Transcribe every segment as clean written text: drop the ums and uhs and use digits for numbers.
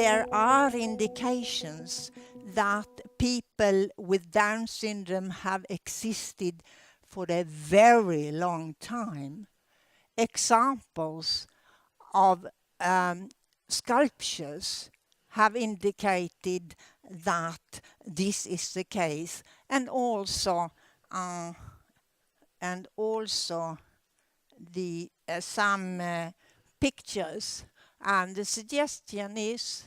there are indications that people with Down syndrome have existed for a very long time. Examples of sculptures have indicated that this is the case, and also the some pictures. And the suggestion is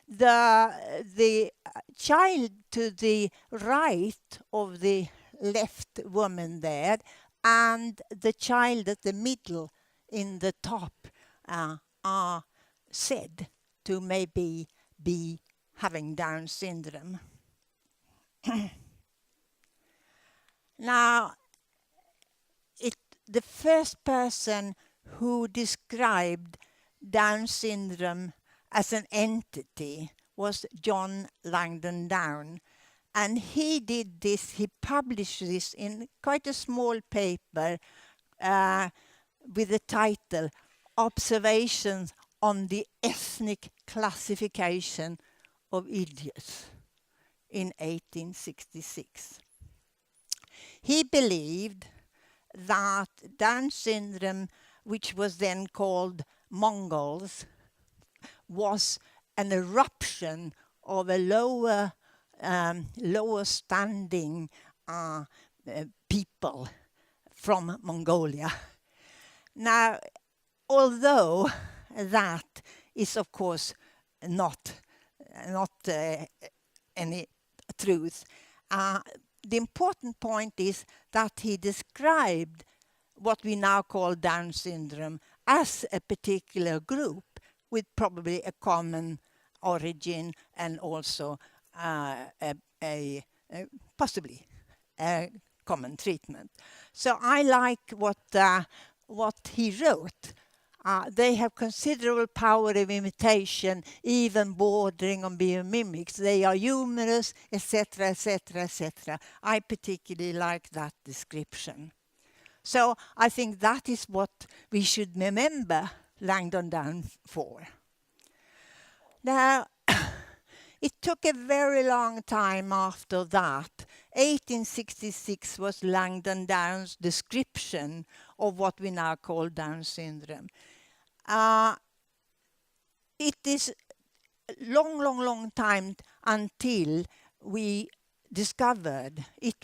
the child to the right of the left woman there and the child at the middle in the top are said to maybe be having Down syndrome. Now, the first person who described Down syndrome as an entity was John Langdon Down. And he did this, he published this in quite a small paper with the title Observations on the Ethnic Classification of Idiots in 1866. He believed that Down syndrome, which was then called Mongols, was an eruption of a lower standing people from Mongolia. Now, although that is of course not any truth, the important point is that he described what we now call Down syndrome as a particular group with probably a common origin and also possibly a common treatment. So I like what he wrote. They have considerable power of imitation, even bordering on being mimics. They are humorous, etc., etc., etc. I particularly like that description. So I think that is what we should remember Langdon Down for. Now, it took a very long time after that. 1866 was Langdon Down's description of what we now call Down syndrome. It is long time until it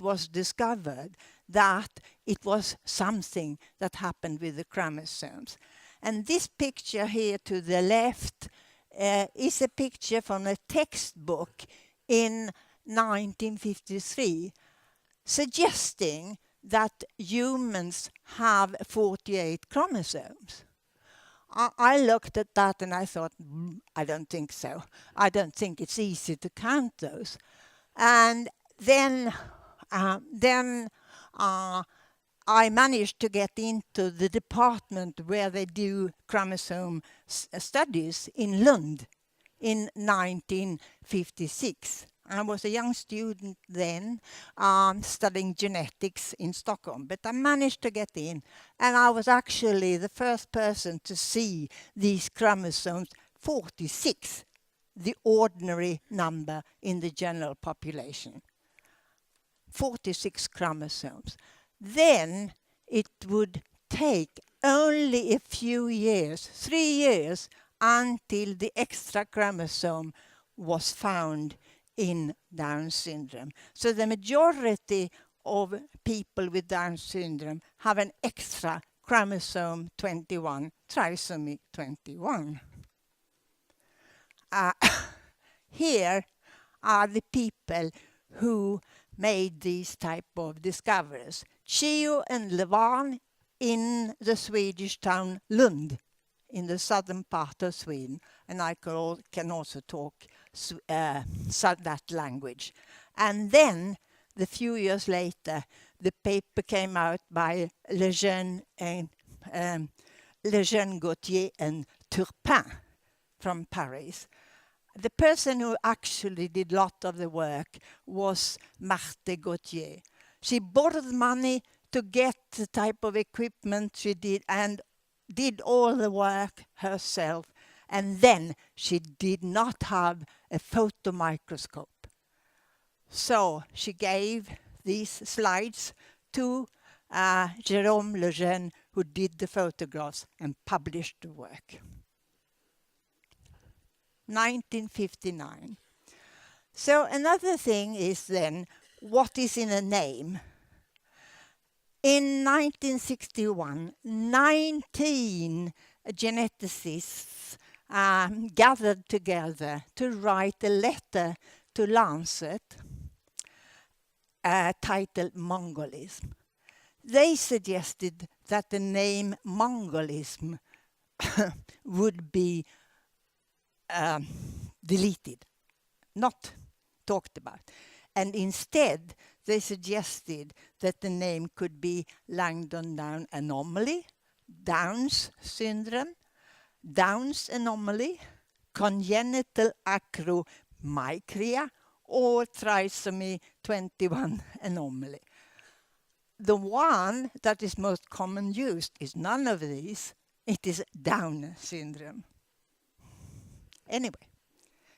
was discovered that it was something that happened with the chromosomes. And this picture here to the left is a picture from a textbook in 1953 suggesting that humans have 48 chromosomes. I looked at that and I thought, I don't think so. I don't think it's easy to count those. And then I managed to get into the department where they do chromosome studies in Lund in 1956. I was a young student then, studying genetics in Stockholm, but I managed to get in, and I was actually the first person to see these chromosomes, 46, the ordinary number in the general population. 46 chromosomes. Then it would take only a few years, 3 years, until the extra chromosome was found in Down syndrome. So the majority of people with Down syndrome have an extra chromosome 21, trisomy 21. Here are the people who made these type of discoveries. Chio and Levan in the Swedish town Lund, in the southern part of Sweden, and I can also talk that language. And then, a few years later, the paper came out by Lejeune Gauthier and Turpin from Paris. The person who actually did a lot of the work was Marthe Gauthier. She borrowed money to get the type of equipment she did and did all the work herself. And then she did not have a photomicroscope. So she gave these slides to Jérôme Lejeune, who did the photographs and published the work. 1959. So another thing is then, what is in a name? In 1961, 19 geneticists gathered together to write a letter to Lancet titled Mongolism. They suggested that the name Mongolism would be deleted, not talked about. And instead, they suggested that the name could be Langdon-Down anomaly, Down's syndrome, Down's anomaly, congenital acromicria, or trisomy 21 anomaly. The one that is most common used is none of these. It is Down syndrome. Anyway,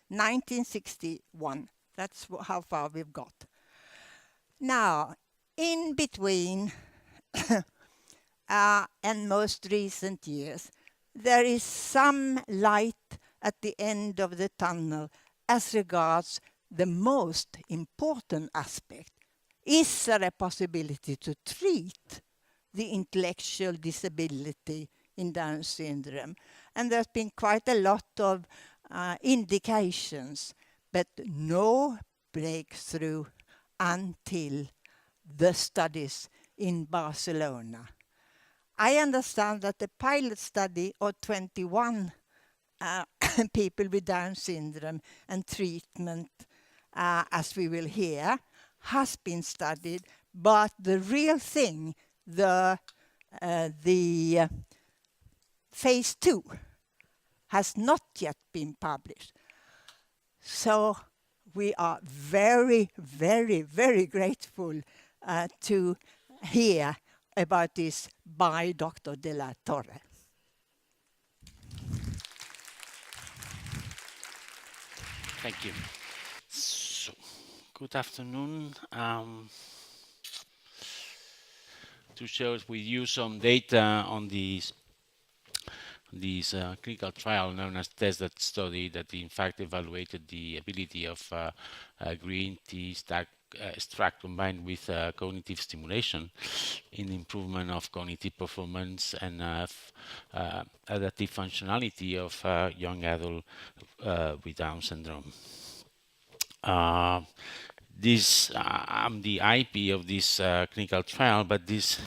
1961. That's how far we've got. Now, in between and most recent years, there is some light at the end of the tunnel as regards the most important aspect. Is there a possibility to treat the intellectual disability in Down syndrome? And there's been quite a lot of indications, but no breakthrough until the studies in Barcelona. I understand that the pilot study of 21 people with Down syndrome and treatment, as we will hear, has been studied, but the real thing, the phase 2, has not yet been published. So we are very, very, very grateful to hear about this by Dr. De la Torre. Thank you. So, good afternoon. To share with you some data on this clinical trial known as TEST study that in fact evaluated the ability of green tea extract combined with cognitive stimulation in improvement of cognitive performance and adaptive functionality of young adult with Down syndrome. I'm the IP of this clinical trial, but these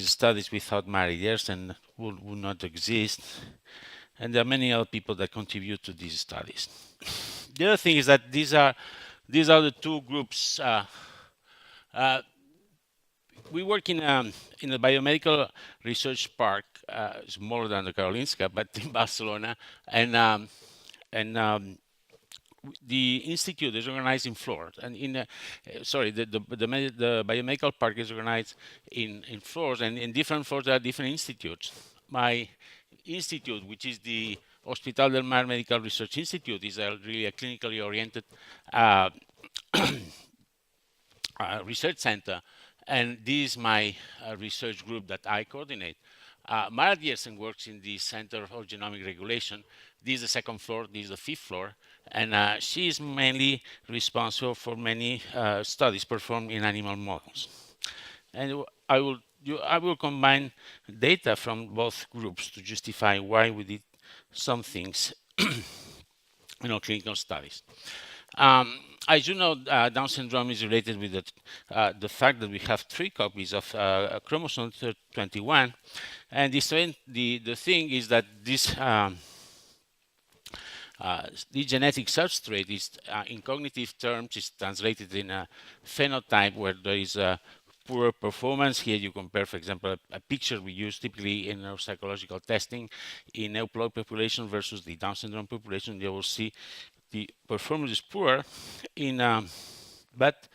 studies without Mary Dersen would not exist. And there are many other people that contribute to these studies. The other thing is that these are the two groups. We work in a biomedical research park, smaller than the Karolinska, but in Barcelona, and the institute is organized in floors, and the biomedical park is organized in floors, and in different floors there are different institutes. My institute, which is the Hospital del Mar Medical Research Institute, is really a clinically oriented research center, and this is my research group that I coordinate. Mara Diersen works in the Center for Genomic Regulation. This is the second floor, this is the fifth floor, and she is mainly responsible for many studies performed in animal models. And I will combine data from both groups to justify why we did some things in our clinical studies. As you know, Down syndrome is related with the fact that we have 3 copies of chromosome 21, and the thing is that this the genetic substrate is, in cognitive terms, is translated in a phenotype where there is a poor performance. Here you compare, for example, a picture we use typically in neuropsychological testing in euploid population versus the Down syndrome population. You will see the performance is poor. But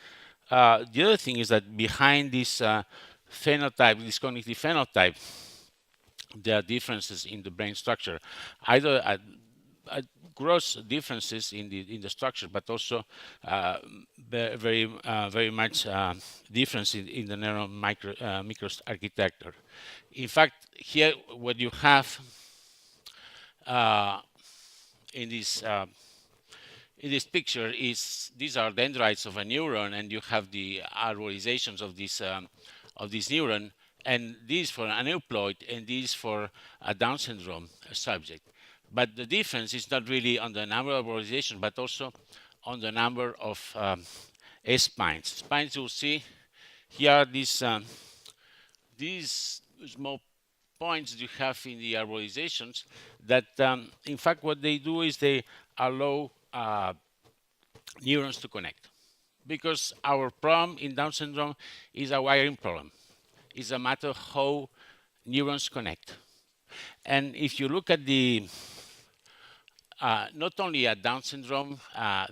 the other thing is that behind this phenotype, this cognitive phenotype, there are differences in the brain structure, either at gross differences in the structure, but also very much difference in the neural microarchitecture. In fact, here what you have in this picture is these are dendrites of a neuron, and you have the arborizations of this neuron, and these for an euploid, and these for a Down syndrome subject. But the difference is not really on the number of arborizations, but also on the number of spines. Spines, you'll see here are these small points you have in the arborizations that, in fact, what they do is they allow neurons to connect. Because our problem in Down syndrome is a wiring problem. It's a matter of how neurons connect. And if you look at the not only at Down syndrome,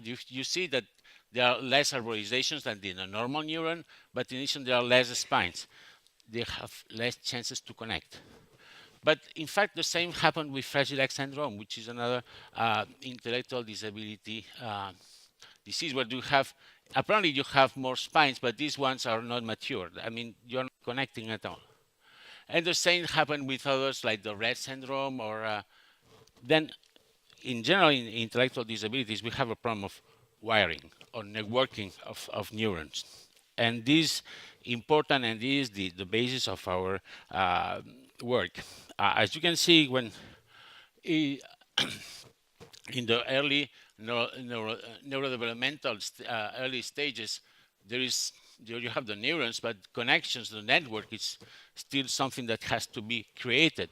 you see that there are less arborizations than in a normal neuron, but in addition there are less spines. They have less chances to connect. But in fact, the same happened with Fragile X syndrome, which is another intellectual disability disease where you have, apparently you have more spines, but these ones are not matured. I mean, you're not connecting at all. And the same happened with others like the Rett syndrome, or then in general, in intellectual disabilities, we have a problem of wiring or networking of neurons. And this is important, and this is the basis of our work. As you can see, when in the early neurodevelopmental early stages, you have the neurons, but connections, the network is still something that has to be created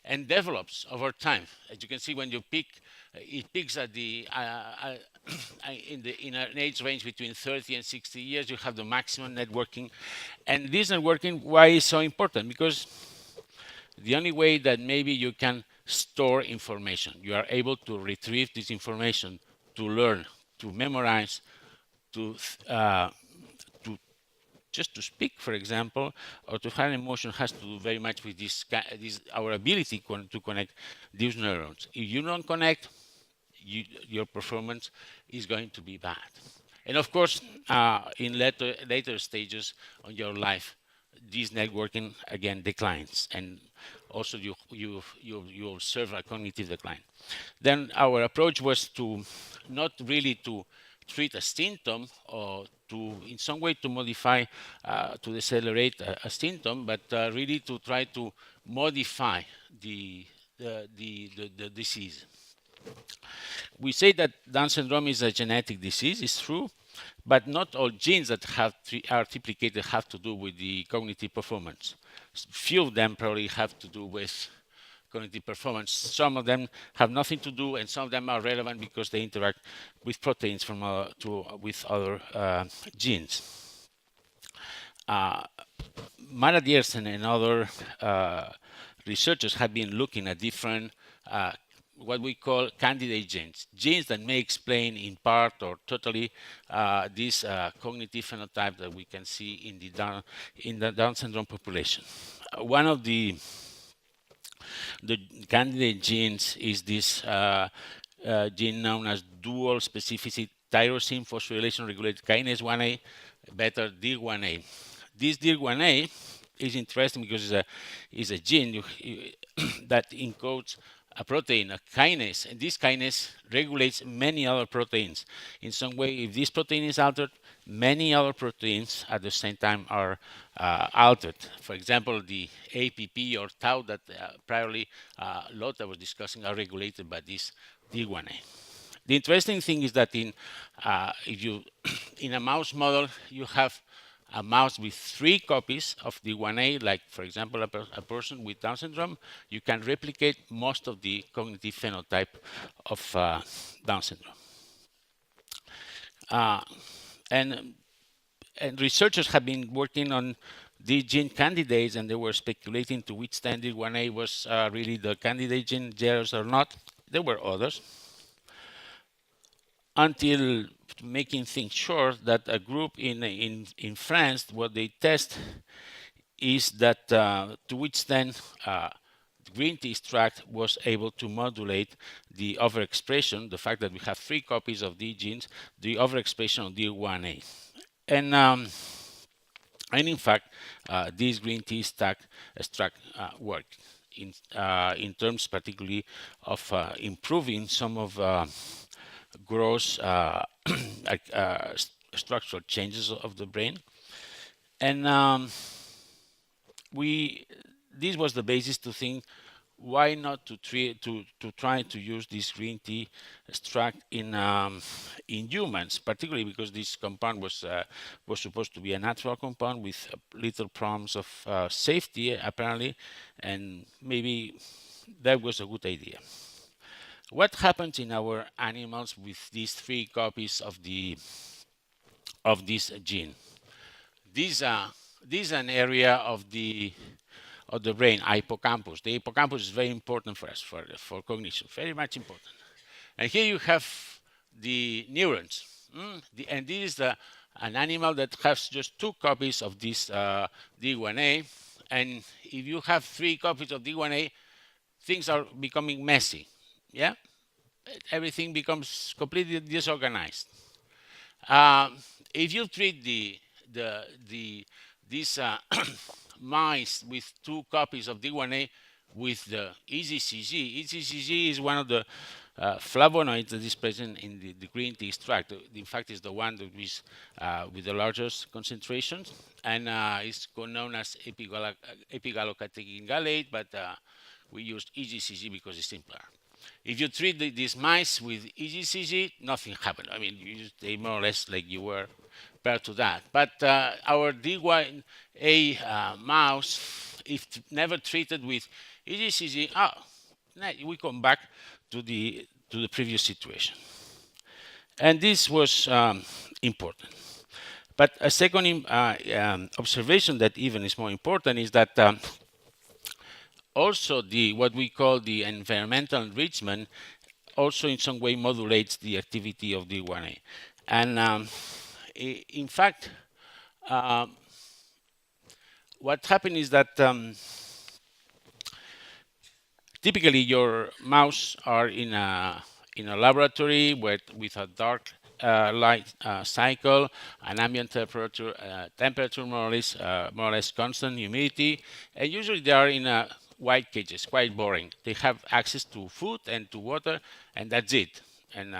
and develops over time. As you can see, when you peak, it peaks at the in an age range between 30 and 60 years. You have the maximum networking, and this networking, why is so important? Because the only way that maybe you can store information, you are able to retrieve this information, to learn, to memorize, to just to speak, for example, or to have an emotion, has to do very much with this our ability to connect these neurons. If you don't connect, your performance is going to be bad. And of course, in later stages of your life, this networking again declines, and also you observe a cognitive decline. Then our approach was to not really to treat a symptom or to in some way to modify, to decelerate a symptom, but really to try to modify the disease. We say that Down syndrome is a genetic disease, it's true, but not all genes that are triplicated have to do with the cognitive performance. Few of them probably have to do with cognitive performance. Some of them have nothing to do, and some of them are relevant because they interact with proteins from with other genes. Mara Diersen and other researchers have been looking at different what we call candidate genes that may explain in part or totally this cognitive phenotype that we can see in the Down syndrome population. One of the candidate genes is this gene known as dual specificity tyrosine phosphorylation regulated kinase 1A, better DIR1A. This DIR1A is interesting because it's a gene that encodes a protein, a kinase, and this kinase regulates many other proteins. In some way, if this protein is altered, many other proteins at the same time are altered. For example, the APP or tau that priorly Lotta was discussing are regulated by this D1A. The interesting thing is that if you in a mouse model, you have a mouse with 3 copies of the 1A, like, for example, a person with Down syndrome, you can replicate most of the cognitive phenotype of Down syndrome. And researchers have been working on the gene candidates, and they were speculating to which extent the 1A was really the candidate gene, yes or not. There were others. Until making things short, that a group in France, what they test is that to which extent green tea extract was able to modulate the overexpression, the fact that we have 3 copies of the genes, the overexpression of D1A. And in fact, this green tea extract worked in terms particularly of improving some of gross structural changes of the brain. And this was the basis to think, why not to try to use this green tea extract in humans, particularly because this compound was supposed to be a natural compound with little problems of safety apparently, and maybe that was a good idea. What happens in our animals with these 3 copies of this gene? This is an area of the brain, hippocampus. The hippocampus is very important for us, for cognition, very much important. And here you have the neurons. And this is an animal that has just 2 copies of this D1A. And if you have 3 copies of D1A, things are becoming messy. Yeah? Everything becomes completely disorganized. If you treat these mice with 2 copies of D1A with the EGCG. EGCG is one of the flavonoids that is present in the green tea extract. In fact, it's the one that is with the largest concentrations, and it's known as epigallocatechin gallate, but we use EGCG because it's simpler. If you treat these mice with EGCG, nothing happened. I mean, they more or less like you were prior to that. But our D1A mouse, if never treated with EGCG, we come back to the previous situation. And this was important. But a second observation that even is more important is that also what we call the environmental enrichment also in some way modulates the activity of D1A. And in fact, what happened is that typically your mouse are in a laboratory with a dark light cycle, an ambient temperature more or less constant, humidity, and usually they are in white cages, quite boring. They have access to food and to water, and that's it. And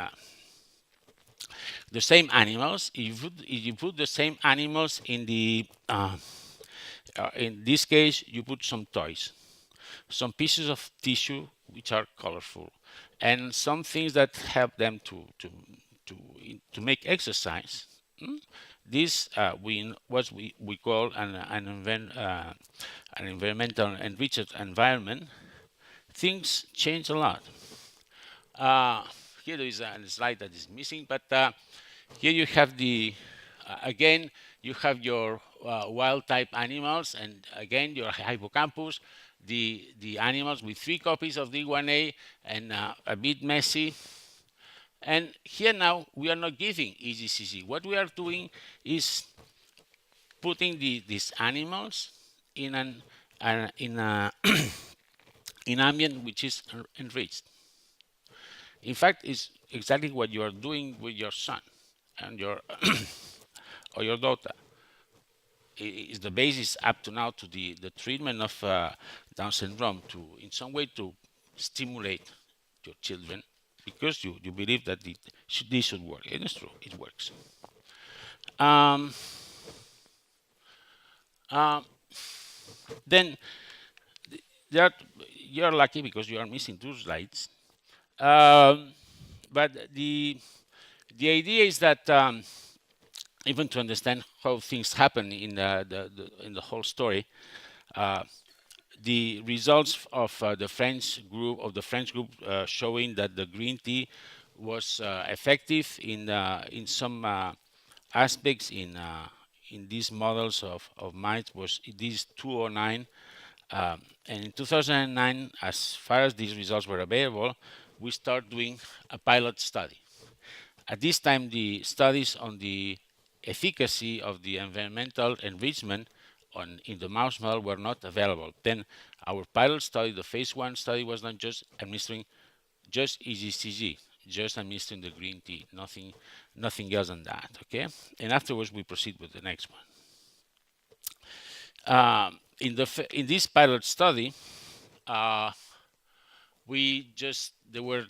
the same animals, if you put the same animals in this case, you put some toys, some pieces of tissue which are colorful, and some things that help them to make exercise. This what we call an environmental enriched environment. Things change a lot. Here there is a slide that is missing, but here you have again, you have your wild type animals, and again, your hippocampus, the animals with 3 copies of D1A and a bit messy. And here now, we are not giving EGCG. What we are doing is putting these animals in an ambient which is enriched. In fact, it's exactly what you are doing with your son and your or your daughter. Is the basis up to now to the treatment of Down syndrome, to in some way to stimulate your children, because you believe that this should work. And it's true, it works. Then you're lucky because you are missing 2 slides. But the idea is that even to understand how things happen in the whole story, the results of the French group showing that the green tea was effective in some aspects in these models of mice was these 2009. And in 2009, as far as these results were available, we started doing a pilot study. At this time, the studies on the efficacy of the environmental enrichment in the mouse model were not available. Then our pilot study, the phase 1 study, was not just administering just EGCG, just administering the green tea, nothing else than that, okay? And afterwards we proceed with the next one. In this pilot study, there were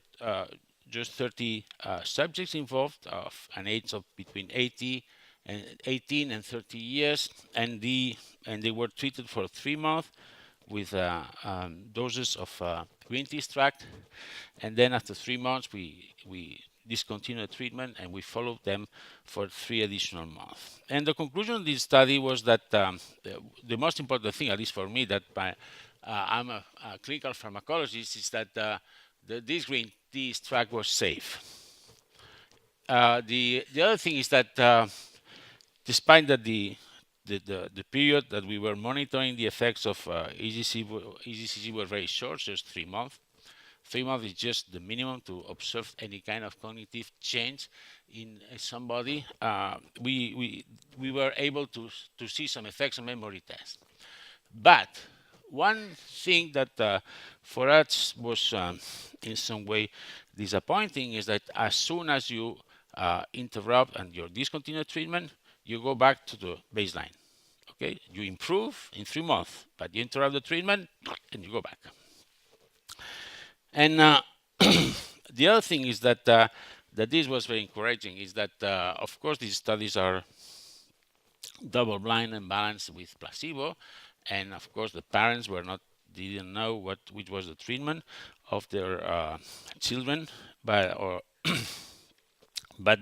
just 30 subjects involved of an age of between 18 and 30 years, and they were treated for 3 months with doses of green tea extract, and then after 3 months we discontinued treatment and we followed them for 3 additional months. And the conclusion of this study was that the most important thing, at least for me, that I'm a clinical pharmacologist, is that this green tea extract was safe. The other thing is that despite that the period that we were monitoring the effects of EGCG were very short, just 3 months. 3 months is just the minimum to observe any kind of cognitive change in somebody. We were able to see some effects on memory tests. But one thing that for us was in some way disappointing is that as soon as you interrupt and you discontinue treatment, you go back to the baseline. Okay, you improve in 3 months, but you interrupt the treatment and you go back. And the other thing is that this was very encouraging is that of course these studies are double-blind and balanced with placebo, and of course the parents didn't know which was the treatment of their children, but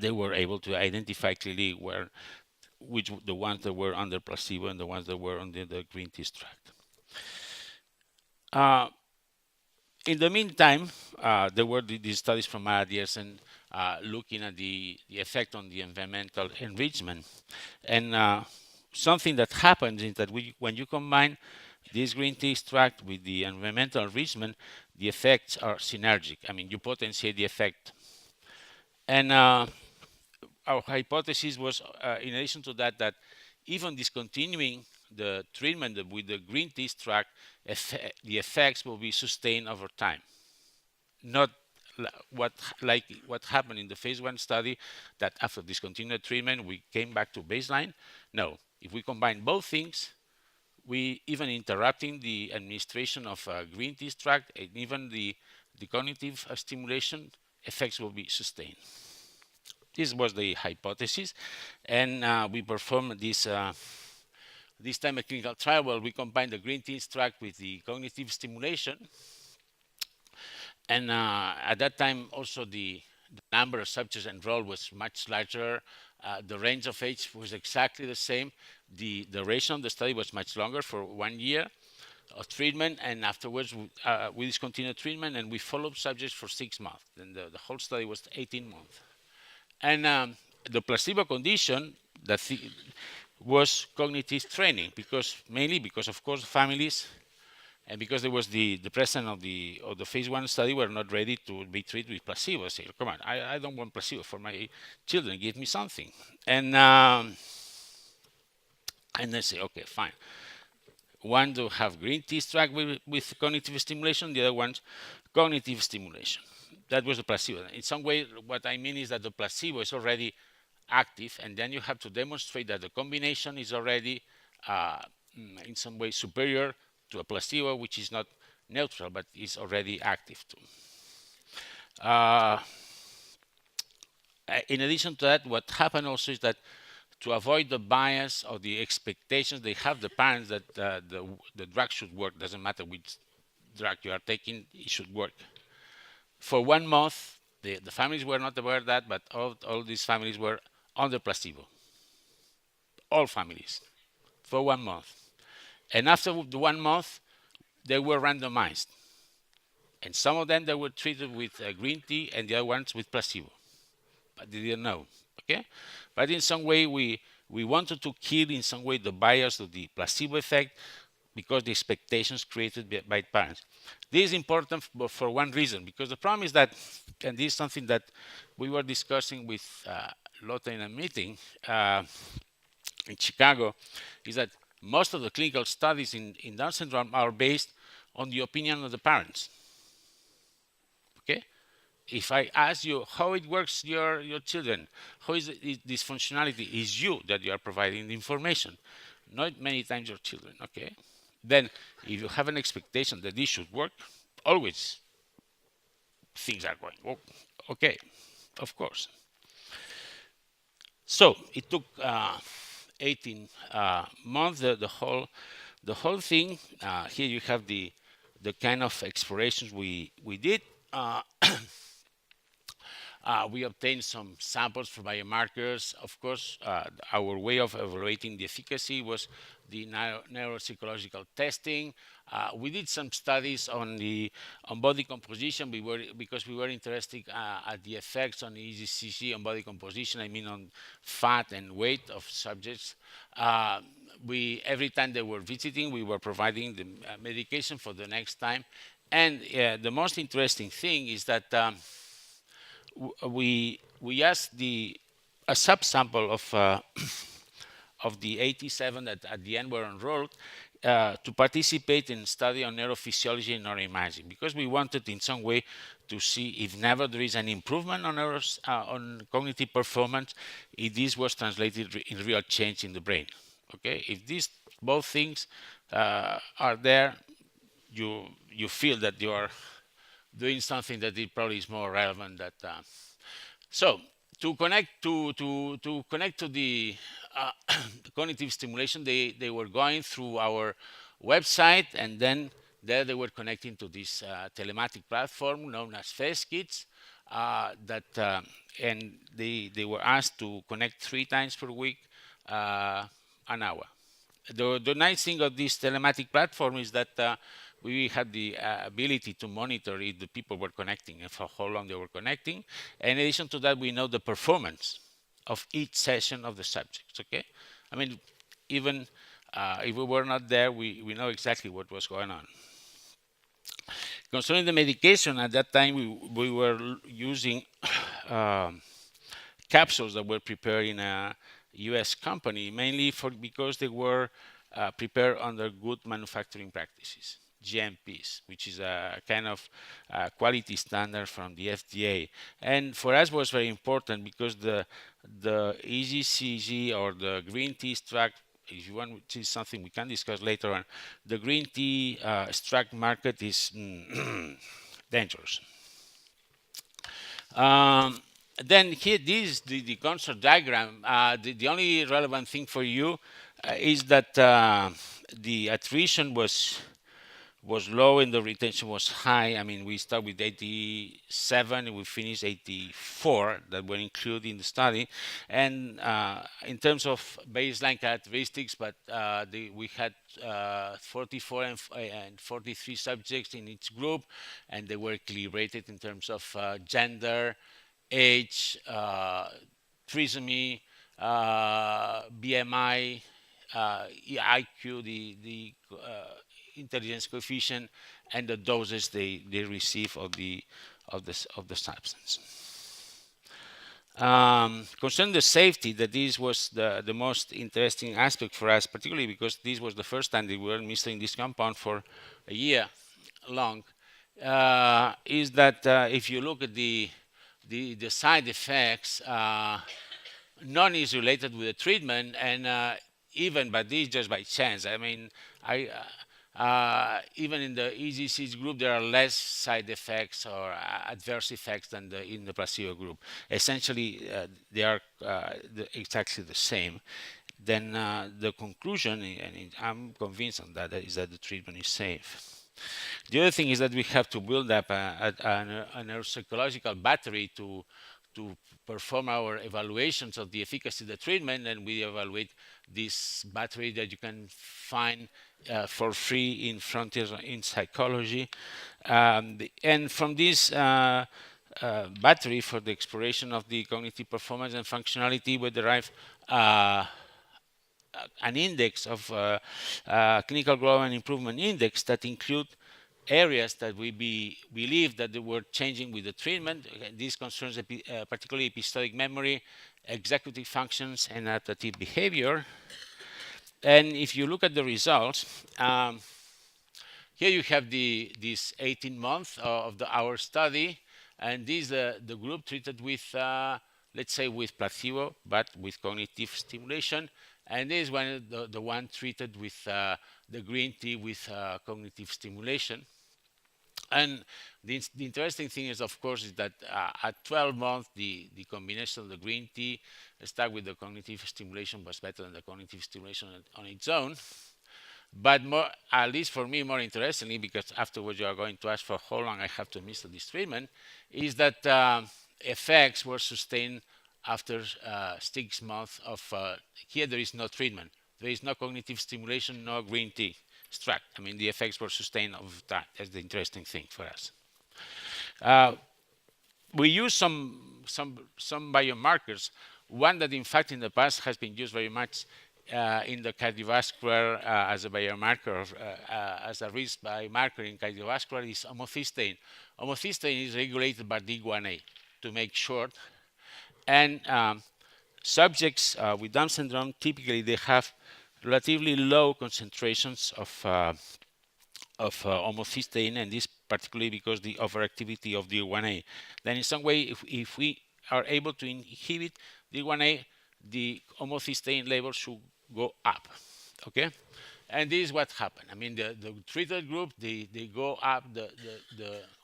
they were able to identify clearly which the ones that were under placebo and the ones that were under the green tea extract. In the meantime, there were these studies from Mara Diersen looking at the effect on the environmental enrichment. And something that happens is that when you combine this green tea extract with the environmental enrichment, the effects are synergic. I mean, you potentiate the effect. And our hypothesis was, in addition to that, that even discontinuing the treatment with the green tea extract, the effects will be sustained over time. Not what happened in the phase 1 study, that after discontinued treatment, we came back to baseline. No, if we combine both things, we even interrupting the administration of green tea extract and even the cognitive stimulation, effects will be sustained. This was the hypothesis, and we performed this time a clinical trial where we combined the green tea extract with the cognitive stimulation. And at that time, also the number of subjects enrolled was much larger. The range of age was exactly the same. The duration of the study was much longer, for 1 year of treatment, and afterwards we discontinued treatment and we followed subjects for 6 months. And the whole study was 18 months. And the placebo condition was cognitive training, mainly because of course families, and because there was the president of the phase 1 study were not ready to be treated with placebo. Say, come on, I don't want placebo for my children. Give me something. And they say, okay, fine. One to have green tea extract with cognitive stimulation, the other one's cognitive stimulation. That was the placebo. In some way, what I mean is that the placebo is already active, and then you have to demonstrate that the combination is already in some way superior to a placebo, which is not neutral, but is already active too. In addition to that, what happened also is that to avoid the bias or the expectations they have, the parents, that the drug should work, doesn't matter which drug you are taking, it should work. For 1 month, the families were not aware of that, but all these families were on the placebo. All families, for 1 month. And after the 1 month, they were randomized. And some of them, they were treated with green tea and the other ones with placebo. But they didn't know, okay? But in some way, we wanted to kill in some way the bias of the placebo effect because the expectations created by parents. This is important for one reason, because the problem is that, and this is something that we were discussing with Lotte in a meeting in Chicago, is that most of the clinical studies in Down syndrome are based on the opinion of the parents. Okay? If I ask you how it works your children, how is this functionality, is you that you are providing the information, not many times your children. Okay? Then if you have an expectation that this should work, always things are going okay, of course. So it took 18 months, the whole thing. Here you have the kind of explorations we did. We obtained some samples for biomarkers. Of course, our way of evaluating the efficacy was the neuropsychological testing. We did some studies on body composition. Because we were interested at the effects on EGCG on body composition. I mean on fat and weight of subjects. Every time they were visiting, we were providing the medication for the next time. And the most interesting thing is that we asked a subsample of the 87 that at the end were enrolled to participate in study on neurophysiology and neuroimaging, because we wanted in some way to see if never there is an improvement on cognitive performance, if this was translated in real change in the brain. Okay, if these both things are there, you feel that you are doing something that it probably is more relevant. So to connect to the cognitive stimulation, they were going through our website, and then there they were connecting to this telematic platform known as FaceKids. And they were asked to connect 3 times per week, an hour. The nice thing of this telematic platform is that we had the ability to monitor if the people were connecting and for how long they were connecting. In addition to that, we know the performance of each session of the subjects. Okay, I mean, even if we were not there, we know exactly what was going on. Concerning the medication, at that time we were using capsules that were prepared in a U.S. company, mainly because they were prepared under good manufacturing practices, GMPs, which is a kind of quality standard from the FDA. And for us was very important because the EGCG or the green tea extract, if you want to see something we can discuss later on, the green tea extract market is dangerous. Then here, this is the concert diagram. The only relevant thing for you is that the attrition was low and the retention was high. I mean, we start with 87 and we finish 84 that were included in the study. And in terms of baseline characteristics, but we had 44 and 43 subjects in each group, and they were clearly rated in terms of gender, age, trisomy, BMI, IQ, the intelligence coefficient, and the doses they receive of the substance. Concerning the safety, that this was the most interesting aspect for us, particularly because this was the first time that we were administering this compound for a year long, is that if you look at the side effects, none is related with the treatment, and even, but this just by chance. I mean, even in the EGCG group, there are less side effects or adverse effects than in the placebo group. Essentially, they are exactly the same. Then the conclusion, and I'm convinced on that, is that the treatment is safe. The other thing is that we have to build up a neuropsychological battery to perform our evaluations of the efficacy of the treatment, and we evaluate this battery that you can find for free in Frontiers in Psychology. And from this battery for the exploration of the cognitive performance and functionality, we derive an index of clinical global improvement index that include areas that we believe that they were changing with the treatment. This concerns particularly episodic memory, executive functions, and adaptive behavior. And if you look at the results, here you have this 18 months of our study, and this the group treated with, let's say, with placebo, but with cognitive stimulation. And this one, the one treated with the green tea with cognitive stimulation. And the interesting thing is, of course, is that at 12 months, the combination of the green tea stuck with the cognitive stimulation was better than the cognitive stimulation on its own. But more, at least for me, more interestingly, because afterwards you are going to ask for how long I have to administer this treatment, is that effects were sustained after 6 months of, here there is no treatment. There is no cognitive stimulation, no green tea extract. I mean, the effects were sustained over time. That's the interesting thing for us. We use some biomarkers. One that, in fact, in the past has been used very much in the cardiovascular as a biomarker, as a risk biomarker in cardiovascular is homocysteine. Homocysteine is regulated by D1A, to make short. And subjects with Down syndrome, typically they have relatively low concentrations of homocysteine, and this particularly because the overactivity of D1A. Then in some way, if we are able to inhibit D1A, the homocysteine level should go up, okay? And this is what happened. I mean, the treated group, they go up the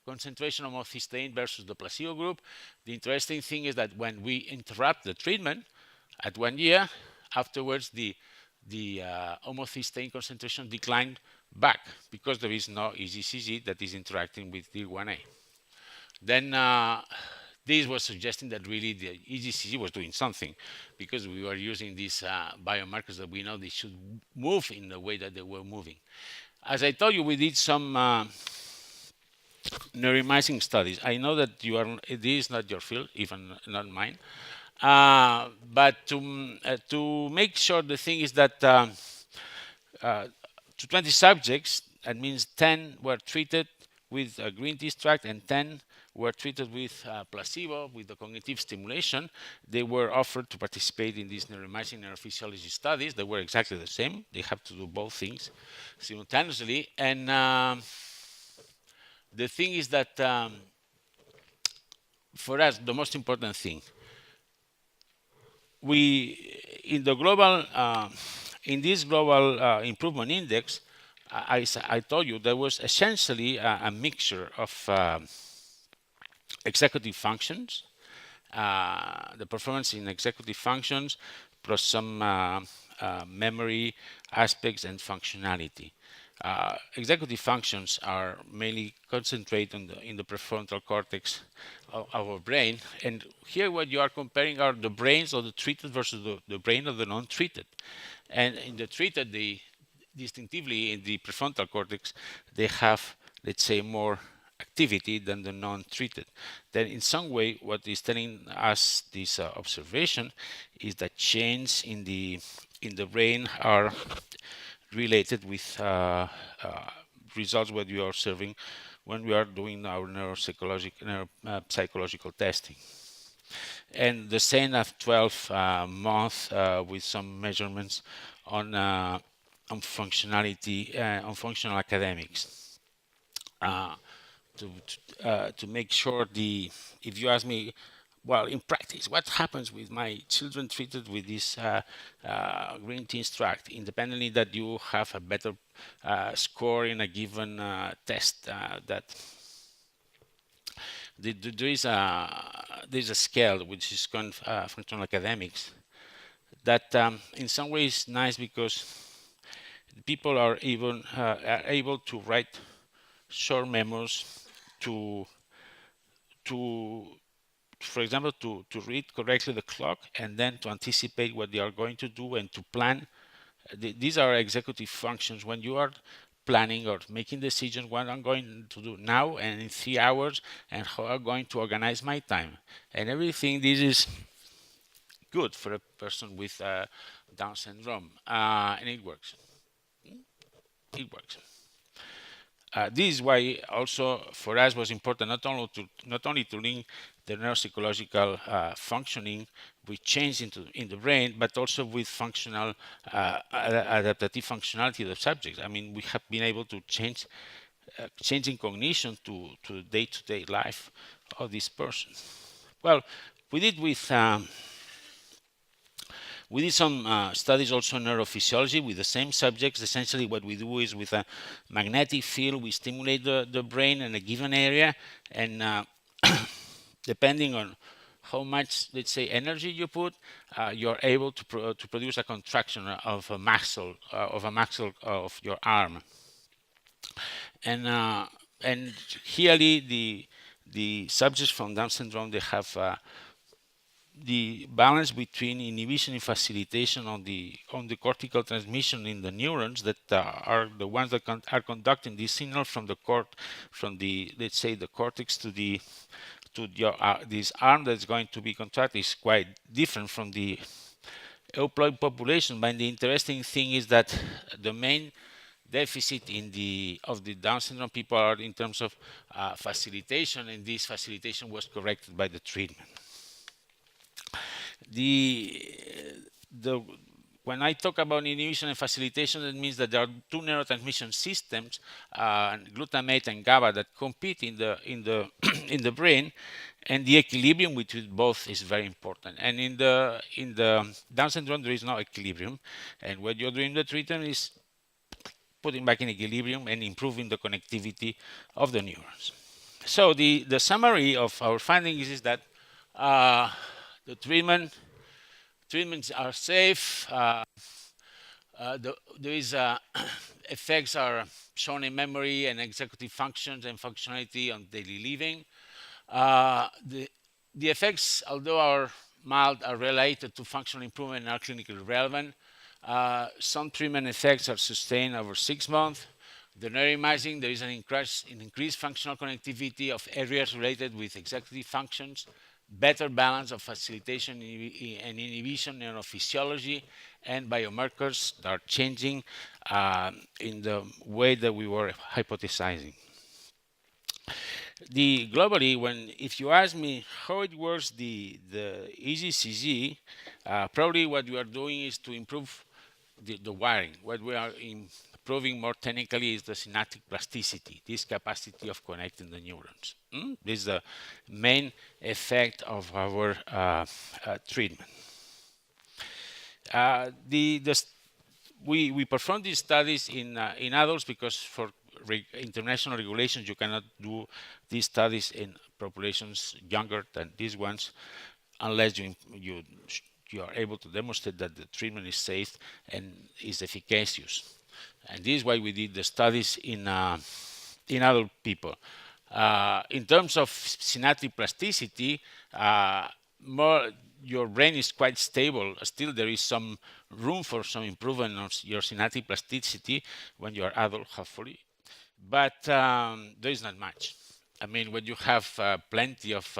concentration of homocysteine versus the placebo group. The interesting thing is that when we interrupt the treatment at 1 year, afterwards the homocysteine concentration declined back because there is no EGCG that is interacting with D1A. Then this was suggesting that really the EGCG was doing something, because we were using these biomarkers that we know they should move in the way that they were moving. As I told you, we did some neuroimaging studies. I know that this is not your field, even not mine. But to make sure, the thing is that to 20 subjects, that means 10 were treated with a green tea extract and 10 were treated with placebo, with the cognitive stimulation. They were offered to participate in these neuroimaging neurophysiology studies. They were exactly the same. They have to do both things simultaneously. And the thing is that for us, the most important thing, in the global, in this global improvement index, I told you there was essentially a mixture of executive functions, the performance in executive functions, plus some memory aspects and functionality. Executive functions are mainly concentrated in the prefrontal cortex of our brain, and here what you are comparing are the brains of the treated versus the brain of the non-treated. And in the treated, distinctively in the prefrontal cortex, they have, let's say, more activity than the non-treated. Then in some way, what is telling us this observation is that change in the brain are related with results what we are observing when we are doing our neuropsychological testing. And the same at 12 months with some measurements on functionality, on functional academics. To make sure if you ask me, well, in practice, what happens with my children treated with this green tea extract, independently that you have a better score in a given test, that there's a scale which is called functional academics that in some ways nice, because people are even able to write short memos for example, to read correctly the clock and then to anticipate what they are going to do and to plan. These are executive functions when you are planning or making decisions, what I'm going to do now and in 3 hours, and how I'm going to organize my time and everything. This is good for a person with Down syndrome, and it works. It works. This is why also for us was important not only to link the neuropsychological functioning with change in the brain, but also with functional adaptive functionality of the subjects. I mean, we have been able to changing cognition to the day-to-day life of this person. Well, we did some studies also in neurophysiology with the same subjects. Essentially what we do is with a magnetic field, we stimulate the brain in a given area, and depending on how much, let's say, energy you put, you're able to produce a contraction of a muscle of your arm. And here the subjects from Down syndrome, they have the balance between inhibition and facilitation on the cortical transmission in the neurons that are the ones that are conducting this signal from the let's say the cortex to your this arm that's going to be contracted is quite different from the euploid population. But the interesting thing is that the main deficit of the Down syndrome people are in terms of facilitation, and this facilitation was corrected by the treatment. When I talk about inhibition and facilitation, that means that there are two neurotransmission systems, glutamate and GABA, that compete in the brain, and the equilibrium between both is very important. And in the Down syndrome, there is no equilibrium, and what you're doing the treatment is putting back in equilibrium and improving the connectivity of the neurons. So the summary of our findings is that the treatments are safe. Effects are shown in memory and executive functions and functionality on daily living. The effects, although are mild, are related to functional improvement and are clinically relevant. Some treatment effects are sustained over 6 months. The neuroimaging, there is an increased functional connectivity of areas related with executive functions, better balance of facilitation and inhibition, neurophysiology, and biomarkers that are changing in the way that we were hypothesizing. Globally, if you ask me how it works, the EEG, probably what we are doing is to improve the wiring. What we are improving more technically is the synaptic plasticity, this capacity of connecting the neurons. This is the main effect of our treatment. We perform these studies in adults because for international regulations you cannot do these studies in populations younger than these ones unless you are able to demonstrate that the treatment is safe and is efficacious. And this is why we did the studies in adult people. In terms of synaptic plasticity, your brain is quite stable. Still, there is some room for some improvement of your synaptic plasticity when you are adult, hopefully. But there is not much. I mean, when you have plenty of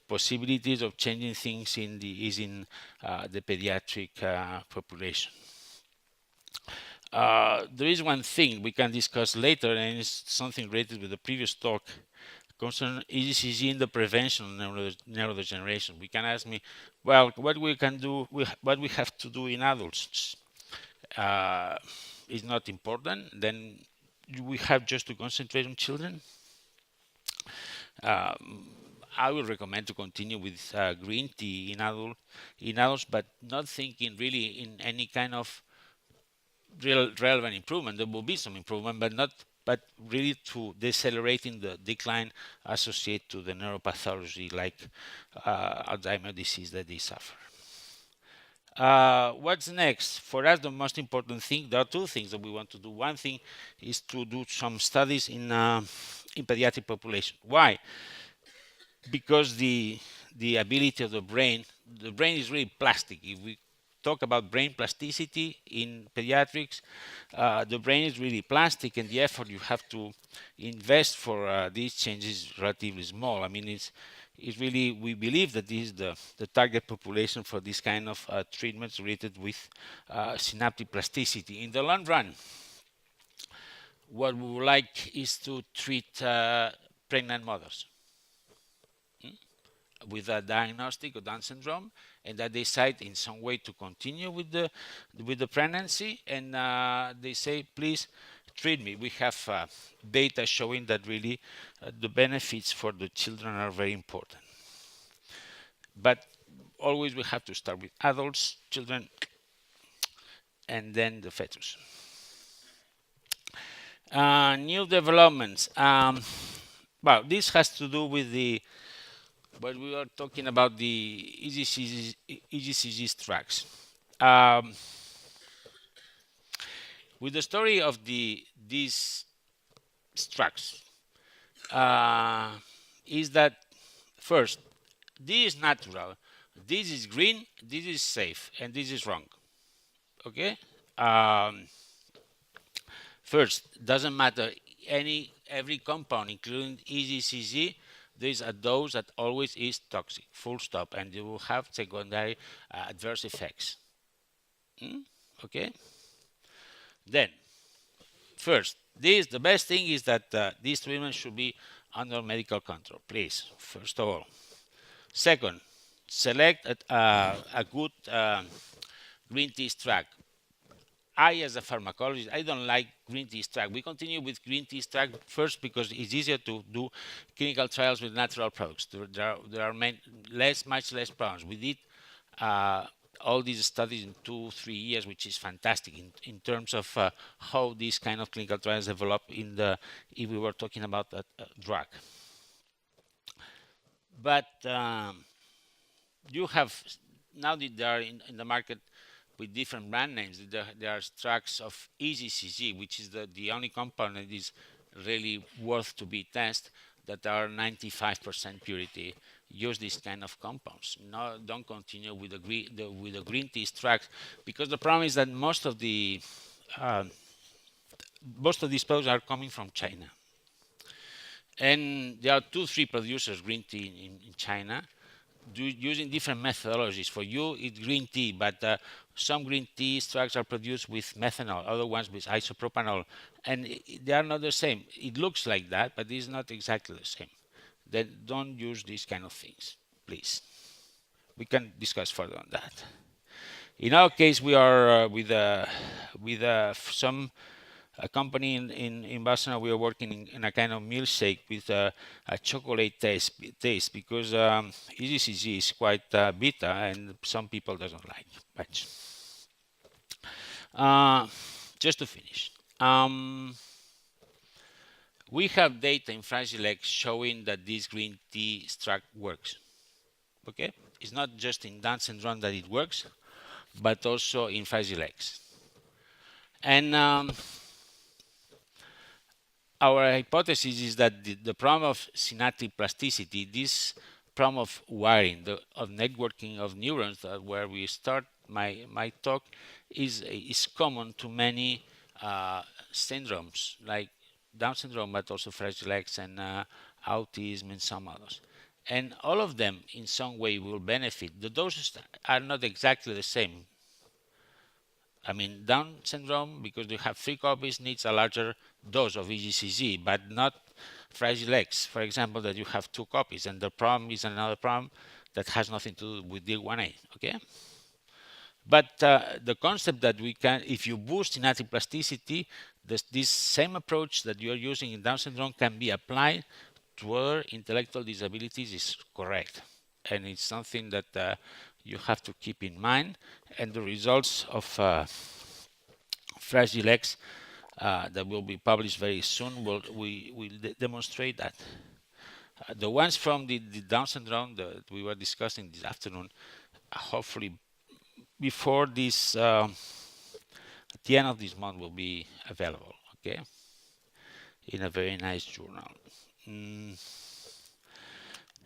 possibilities of changing things in the pediatric population. There is one thing we can discuss later, and it's something related with the previous talk concerning EEG in the prevention of neurodegeneration. We can ask me, well, what we can do, what we have to do in adults is not important. Then we have just to concentrate on children. I would recommend to continue with green tea in adults, but not thinking really in any kind of relevant improvement. There will be some improvement, but really to decelerating the decline associated to the neuropathology like Alzheimer's disease that they suffer. What's next? For us, the most important thing, there are two things that we want to do. One thing is to do some studies in pediatric population. Why? Because the ability of the brain is really plastic. If we talk about brain plasticity in pediatrics, the brain is really plastic, and the effort you have to invest for these changes is relatively small. I mean, it's really, we believe that this is the target population for this kind of treatments related with synaptic plasticity. In the long run, what we would like is to treat pregnant mothers with a diagnostic of Down syndrome, and that they decide in some way to continue with the pregnancy, and they say, please treat me. We have data showing that really the benefits for the children are very important. But always we have to start with adults, children, and then the fetus. New developments. Well, this has to do with what we were talking about, the EGCG tracks. With the story of these tracks, is that first, this is natural, this is green, this is safe, and this is wrong. Okay? First, doesn't matter every compound, including EGCG, there's a dose that always is toxic, full stop, and you will have secondary adverse effects. Okay? Then, first, the best thing is that these treatments should be under medical control, please, first of all. Second, select a good green tea extract. As a pharmacologist, I don't like green tea extract. We continue with green tea extract first because it's easier to do clinical trials with natural products. There are much less problems. We did all these studies in 2-3 years, which is fantastic in terms of how these kind of clinical trials develop if we were talking about a drug. But you have, now that they are in the market with different brand names, there are tracks of EGCG, which is the only compound that is really worth to be tested, that are 95% purity. Use these kind of compounds. No, don't continue with the green tea extracts, because the problem is that most of these products are coming from China, and there are 2-3 producers green tea in China, using different methodologies. For you, it's green tea, but some green tea extracts are produced with methanol, other ones with isopropanol, and they are not the same. It looks like that, but it's not exactly the same. Then don't use these kind of things, please. We can discuss further on that. In our case, we are with some company in Barcelona. We are working in a kind of milkshake with a chocolate taste, because EGCG is quite bitter and some people doesn't like much. Just to finish. We have data in Fragile X showing that this green tea extract works. Okay? It's not just in Down syndrome that it works, but also in Fragile X. And our hypothesis is that the problem of synaptic plasticity, this problem of wiring, of networking of neurons, where we start my talk, is common to many syndromes, like Down syndrome, but also Fragile X and autism and some others. And all of them, in some way, will benefit. The doses are not exactly the same. I mean, Down syndrome, because you have 3 copies, needs a larger dose of EGCG, but not Fragile X, for example, that you have 2 copies, and the problem is another problem that has nothing to do with D1A, okay? But the concept that we can, if you boost synaptic plasticity, this same approach that you are using in Down syndrome can be applied to other intellectual disabilities is correct. And it's something that you have to keep in mind. And the results of Fragile X that will be published very soon will demonstrate that. The ones from the Down syndrome that we were discussing this afternoon, hopefully before this, at the end of this month, will be available, okay, in a very nice journal.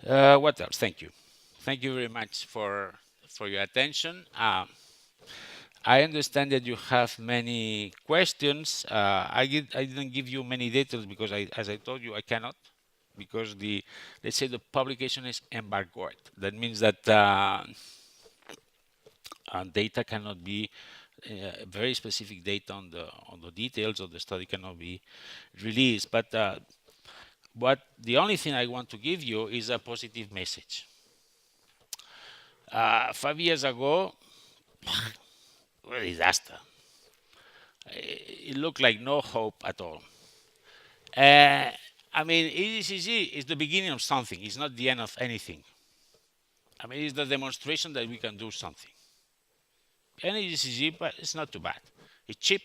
What else? Thank you. Thank you very much for your attention. I understand that you have many questions. I didn't give you many details because, as I told you, I cannot, because let's say the publication is embargoed. That means that data cannot be very specific data on the details of the study cannot be released. But the only thing I want to give you is a positive message. 5 years ago, a disaster. It looked like no hope at all. I mean, EDCG is the beginning of something. It's not the end of anything. I mean, it's the demonstration that we can do something. And EDCG, but it's not too bad. It's cheap,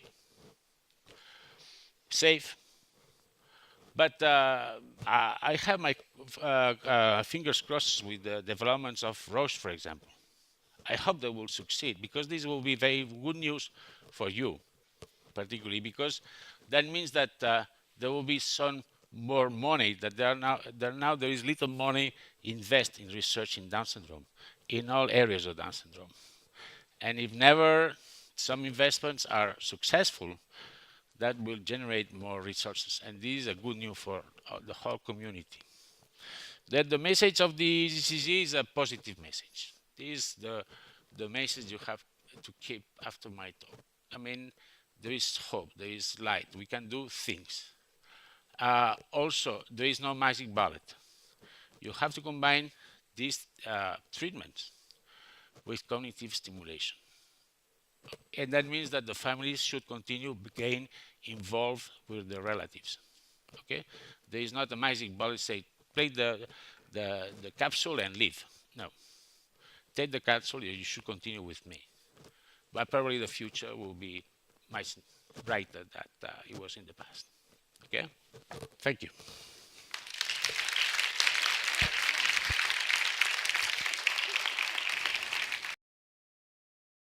safe. But I have my fingers crossed with the developments of Roche, for example. I hope they will succeed, because this will be very good news for you, particularly because that means that there will be some more money, that there is little money invest in research in Down syndrome, in all areas of Down syndrome. And if never some investments are successful, that will generate more resources. And this is a good news for the whole community. That the message of the EDCG is a positive message. This is the message you have to keep after my talk. I mean, there is hope, there is light, we can do things. Also, there is no magic bullet. You have to combine these treatments with cognitive stimulation. And that means that the families should continue getting involved with their relatives. Okay? There is not a magic bullet say, take the capsule and leave. No. Take the capsule, you should continue with me. But probably the future will be much brighter than it was in the past. Okay? Thank you.